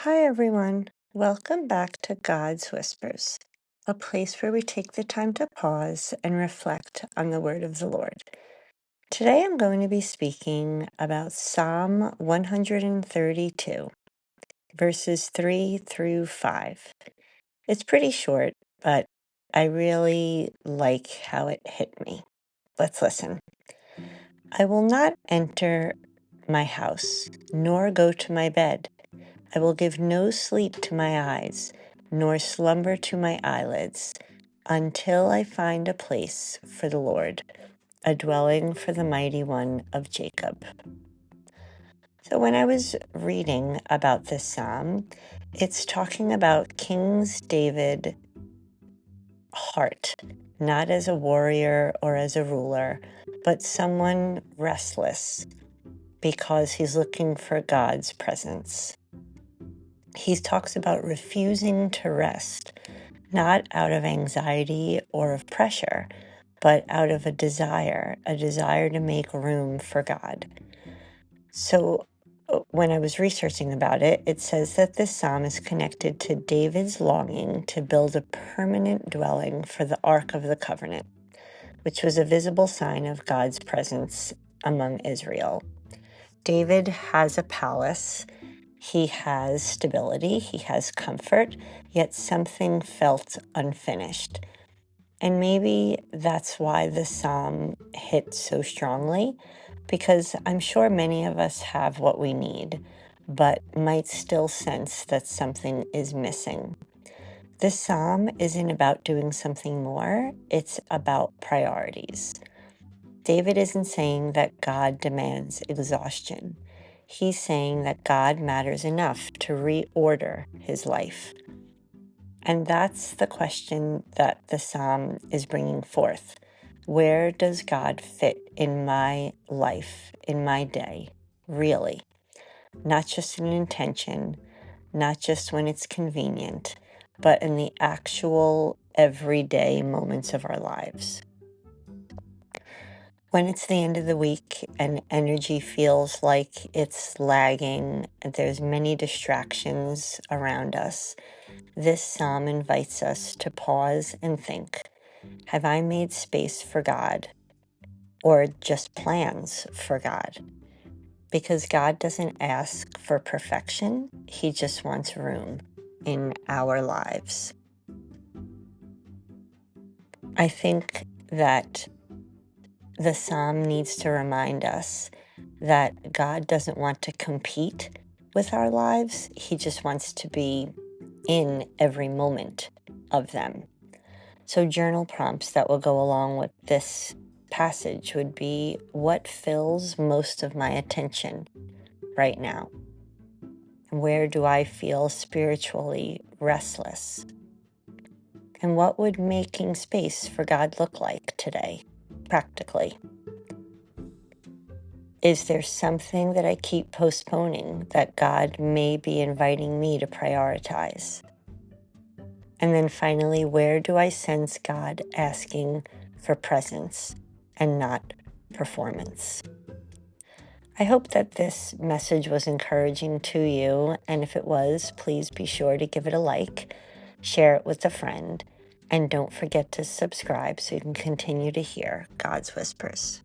Hi, everyone. Welcome back to God's Whispers, a place where we take the time to pause and reflect on the word of the Lord. Today, I'm going to be speaking about Psalm 132, verses 3 through 5. It's pretty short, but I really like how it hit me. Let's listen. I will not enter my house, nor go to my bed. I will give no sleep to my eyes, nor slumber to my eyelids, until I find a place for the Lord, a dwelling for the mighty one of Jacob. So when I was reading about this psalm, it's talking about King David's heart, not as a warrior or as a ruler, but someone restless because he's looking for God's presence. He talks about refusing to rest, not out of anxiety or of pressure, but out of a desire to make room for God. So when I was researching about it, it says that this psalm is connected to David's longing to build a permanent dwelling for the Ark of the Covenant, which was a visible sign of God's presence among Israel. David has a palace. He has stability, he has comfort, yet something felt unfinished. And maybe that's why the psalm hit so strongly, because I'm sure many of us have what we need, but might still sense that something is missing. This psalm isn't about doing something more, it's about priorities. David isn't saying that God demands exhaustion. He's saying that God matters enough to reorder his life. And that's the question that the psalm is bringing forth. Where does God fit in my life, in my day, really? Not just an intention, not just when it's convenient, but in the actual everyday moments of our lives. When it's the end of the week and energy feels like it's lagging, and there's many distractions around us, this psalm invites us to pause and think, have I made space for God or just plans for God? Because God doesn't ask for perfection, he just wants room in our lives. I think that the psalm needs to remind us that God doesn't want to compete with our lives. He just wants to be in every moment of them. So journal prompts that will go along with this passage would be, what fills most of my attention right now? Where do I feel spiritually restless? And what would making space for God look like today, practically? Is there something that I keep postponing that God may be inviting me to prioritize? And then finally, where do I sense God asking for presence and not performance? I hope that this message was encouraging to you. And if it was, please be sure to give it a like, share it with a friend, and don't forget to subscribe so you can continue to hear God's Whispers.